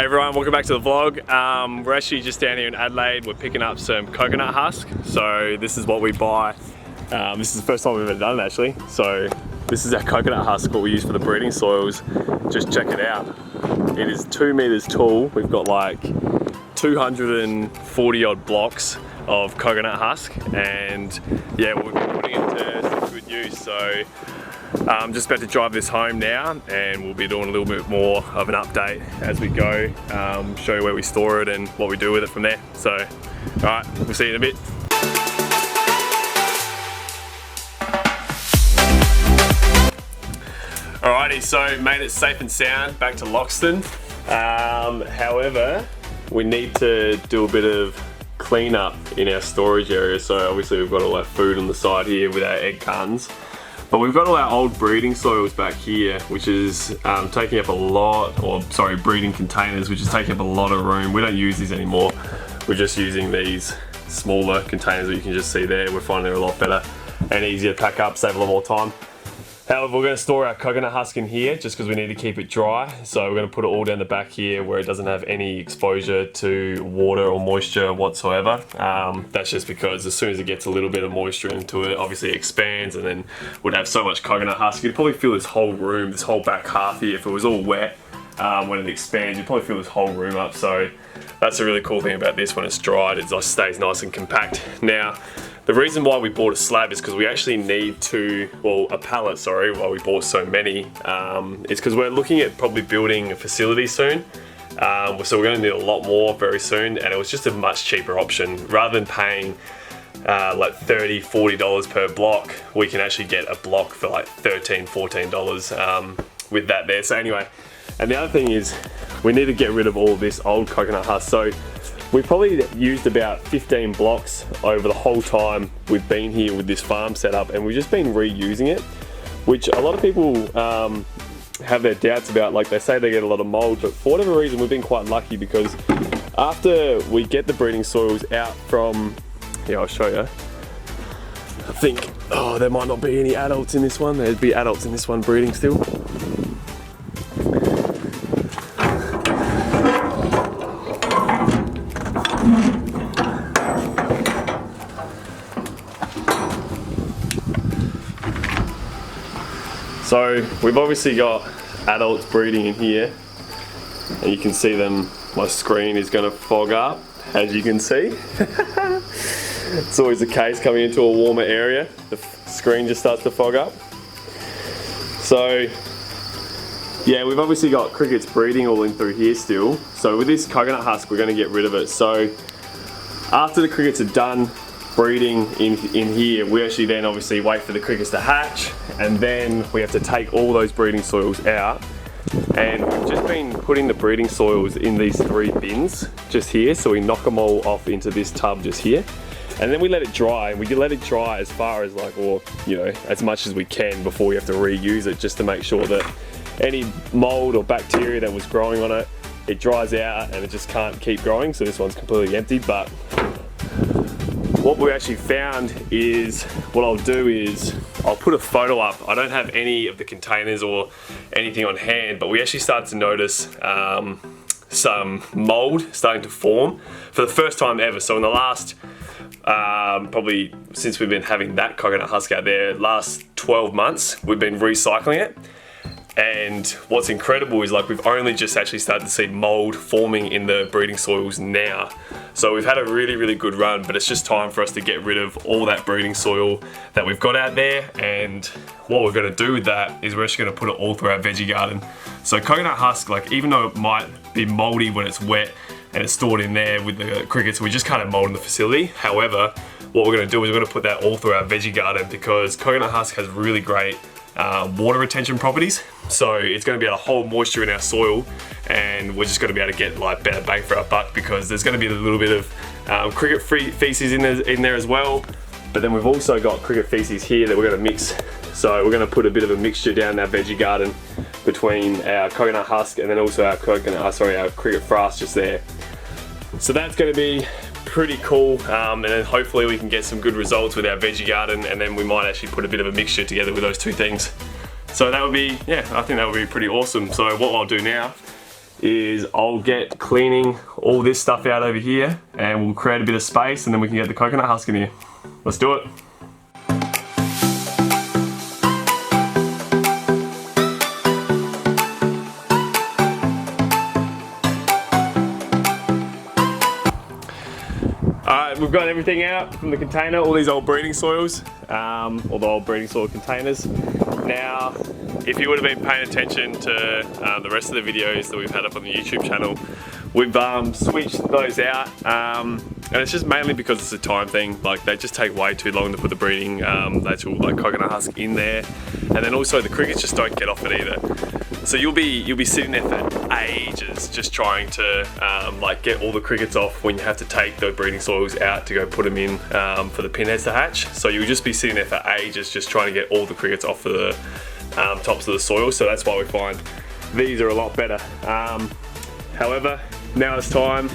Hey everyone, welcome back to the vlog. We're actually just down here in Adelaide. We're picking up some coconut husk. So this is what we buy. This is the first time we've ever done it actually. So this is our coconut husk, what we use for the breeding soils. Just check it out. It is 2 meters tall. We've got like 240 odd blocks of coconut husk, and yeah, we'll be putting it to some good use. So I'm just about to drive this home now, and we'll be doing a little bit more of an update as we go, show you where we store it and what we do with it from there. So, alright, we'll see you in a bit. Alrighty, so made it safe and sound back to Loxton. However, we need to do a bit of cleanup in our storage area. So obviously we've got all our food on the side here with our egg cartons. But we've got all our old breeding soils back here, which is taking up a lot, or sorry, breeding containers, which is taking up a lot of room. We don't use these anymore. We're just using these smaller containers that you can just see there. We're finding they're a lot better and easier to pack up, save a lot more time. However, we're going to store our coconut husk in here just because we need to keep it dry. So we're going to put it all down the back here where it doesn't have any exposure to water or moisture whatsoever. That's just because as soon as it gets a little bit of moisture into it, obviously it expands, and then would have so much coconut husk. You'd probably fill this whole room, this whole back half here, if it was all wet. When it expands, you'd probably fill this whole room up. So that's a really cool thing about this. When it's dried, it just stays nice and compact. Now, the reason why we bought a slab is because we actually need a pallet, sorry, why we bought so many, is because we're looking at probably building a facility soon. So we're going to need a lot more very soon, and it was just a much cheaper option. Rather than paying like $30, $40 per block, we can actually get a block for like $13, $14 with that there. So anyway, and the other thing is we need to get rid of all of this old coconut husk. So we've probably used about 15 blocks over the whole time we've been here with this farm setup, and we've just been reusing it, which a lot of people have their doubts about. Like, they say they get a lot of mold, but for whatever reason we've been quite lucky, because after we get the breeding soils out from, here I'll show you, I think, oh, there might not be any adults in this one. There'd be adults in this one breeding still. So we've obviously got adults breeding in here, and you can see them. My screen is going to fog up, as you can see. It's always the case coming into a warmer area. The screen just starts to fog up. So yeah, we've obviously got crickets breeding all in through here still. So with this coconut husk, we're going to get rid of it. So after the crickets are done breeding in here, we actually then obviously wait for the crickets to hatch, and then we have to take all those breeding soils out. And we've just been putting the breeding soils in these 3 bins just here. So we knock them all off into this tub just here, and then we let it dry. And we let it dry as far as like, or you know, as much as we can before we have to reuse it, just to make sure that any mold or bacteria that was growing on it, it dries out and it just can't keep growing. So this one's completely empty. But what we actually found is, what I'll do is I'll put a photo up. I don't have any of the containers or anything on hand, but we actually started to notice some mold starting to form for the first time ever. So in the last, probably since we've been having that coconut husk out there, last 12 months, we've been recycling it. And what's incredible is, like, we've only just actually started to see mold forming in the breeding soils now. So we've had a really, really good run, but it's just time for us to get rid of all that breeding soil that we've got out there. And what we're going to do with that is we're actually going to put it all through our veggie garden. So coconut husk, like, even though it might be moldy when it's wet and it's stored in there with the crickets, we just can't have mold in the facility. However, what we're going to do is we're going to put that all through our veggie garden, because coconut husk has really great water retention properties. So it's going to be able to hold moisture in our soil, and we're just going to be able to get like better bang for our buck, because there's going to be a little bit of cricket feces in there as well. But then we've also got cricket feces here that we're going to mix. So we're going to put a bit of a mixture down our veggie garden between our coconut husk and then also our our cricket frass just there. So that's going to be pretty cool, and then hopefully we can get some good results with our veggie garden, and then we might actually put a bit of a mixture together with those two things. So that would be, yeah, I think that would be pretty awesome. So what I'll do now is I'll get cleaning all this stuff out over here and we'll create a bit of space and then we can get the coconut husk in here. Let's do it. Alright, we've got everything out from the container, all these old breeding soils, or the old breeding soil containers. Now, if you would have been paying attention to the rest of the videos that we've had up on the YouTube channel, we've switched those out, and it's just mainly because it's a time thing. Like, they just take way too long to put the breeding, the actual like coconut husk in there, and then also the crickets just don't get off it either. So you'll be sitting there for ages just trying to like get all the crickets off when you have to take the breeding soils out to go put them in for the pinheads to hatch. So you'll just be sitting there for ages just trying to get all the crickets off of the tops of the soil. So that's why we find these are a lot better. However, now it's time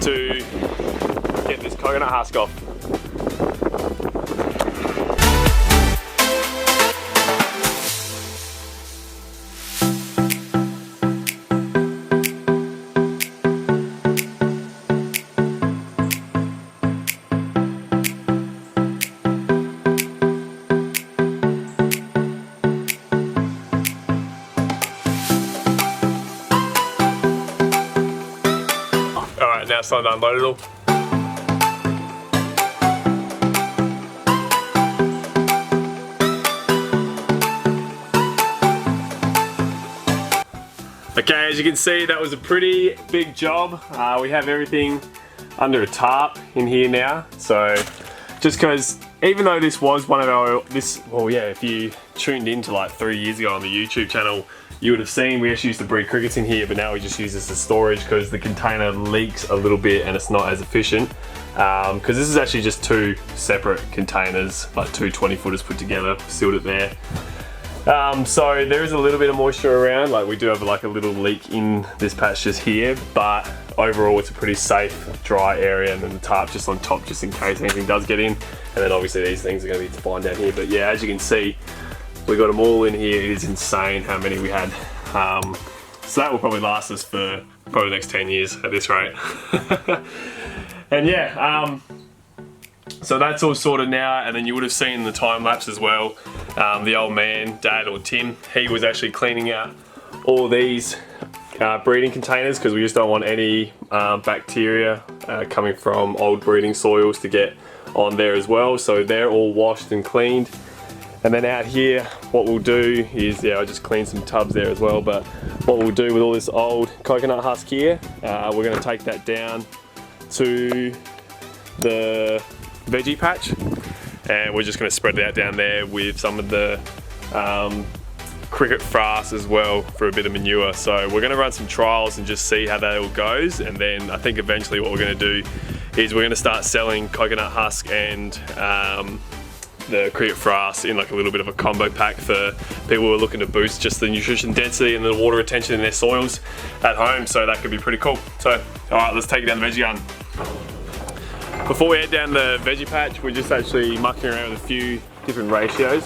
to get this coconut husk off. Now it's time to unload it all. Okay, as you can see, that was a pretty big job. We have everything under a tarp in here now. So just because, even though this was one of our, well yeah, if you tuned in to like 3 years ago on the YouTube channel, you would have seen we actually used to breed crickets in here, but now we just use this as storage because the container leaks a little bit and it's not as efficient. Because this is actually just two separate containers, like two 20-footers put together, sealed it there. So there is a little bit of moisture around, like we do have like a little leak in this patch just here, but overall it's a pretty safe, dry area, and then the tarp just on top just in case anything does get in. And then obviously these things are going to be fine down here, but yeah, as you can see, we got them all in here. It is insane how many we had. So that will probably last us for probably the next 10 years at this rate. And yeah, so that's all sorted now, and then you would have seen the time lapse as well. The old man, Dad or Tim, he was actually cleaning out all these breeding containers because we just don't want any bacteria coming from old breeding soils to get on there as well. So they're all washed and cleaned. And then out here, what we'll do is, yeah, I just cleaned some tubs there as well, but what we'll do with all this old coconut husk here, we're gonna take that down to the veggie patch, and we're just gonna spread that down there with some of the cricket frass as well for a bit of manure. So we're gonna run some trials and just see how that all goes, and then I think eventually what we're gonna do is we're gonna start selling coconut husk and the cricket frass in like a little bit of a combo pack for people who are looking to boost just the nutrition density and the water retention in their soils at home. So that could be pretty cool. So alright, let's take it down the veggie garden. Before we head down the veggie patch, we're just actually mucking around with a few different ratios.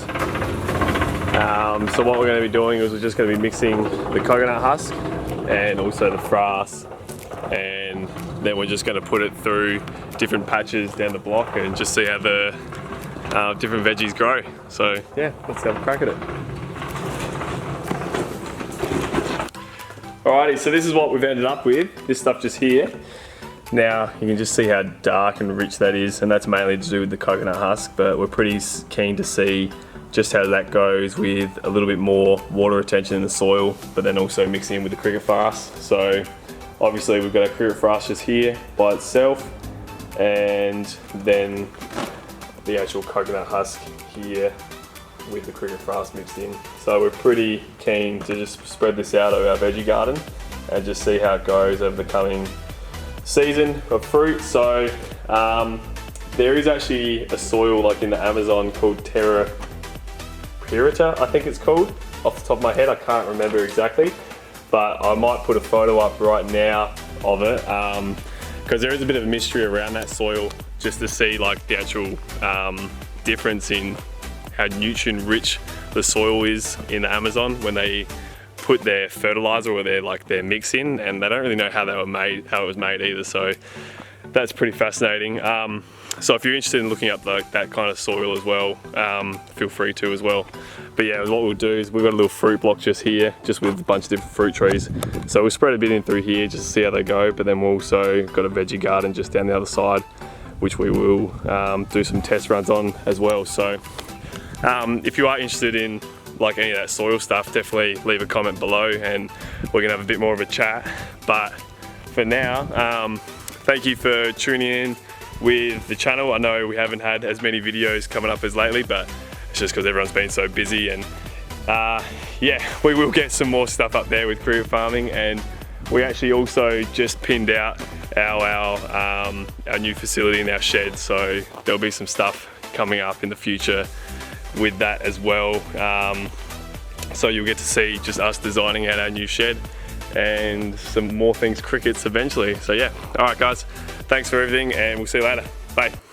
So what we're going to be doing is we're just going to be mixing the coconut husk and also the frass, and then we're just going to put it through different patches down the block and just see how the different veggies grow. So yeah, let's have a crack at it. Alrighty, so this is what we've ended up with, this stuff just here. Now you can just see how dark and rich that is, and that's mainly to do with the coconut husk, but we're pretty keen to see just how that goes with a little bit more water retention in the soil, but then also mixing in with the cricket frass. So obviously we've got our cricket frass just here by itself, and then the actual coconut husk here with the cricket frass mixed in. So we're pretty keen to just spread this out over our veggie garden and just see how it goes over the coming season of fruit. So there is actually a soil like in the Amazon called Terra Purita, I think it's called. Off the top of my head, I can't remember exactly, but I might put a photo up right now of it, because there is a bit of a mystery around that soil, just to see like the actual difference in how nutrient rich the soil is in the Amazon when they put their fertilizer or their mix in, and they don't really know how it was made either. So that's pretty fascinating. So if you're interested in looking up that kind of soil as well, feel free to as well. But yeah, what we'll do is we've got a little fruit block just here, just with a bunch of different fruit trees. So we'll spread a bit in through here just to see how they go. But then we've also got a veggie garden just down the other side, which we will do some test runs on as well. So if you are interested in like any of that soil stuff, definitely leave a comment below and we're gonna have a bit more of a chat. But for now, thank you for tuning in with the channel. I know we haven't had as many videos coming up as lately, but it's just because everyone's been so busy. And yeah, we will get some more stuff up there with career farming, and we actually also just pinned out our new facility in our shed, so there'll be some stuff coming up in the future with that as well. So you'll get to see just us designing out our new shed and some more things crickets eventually. So yeah, all right guys, thanks for everything and we'll see you later. Bye.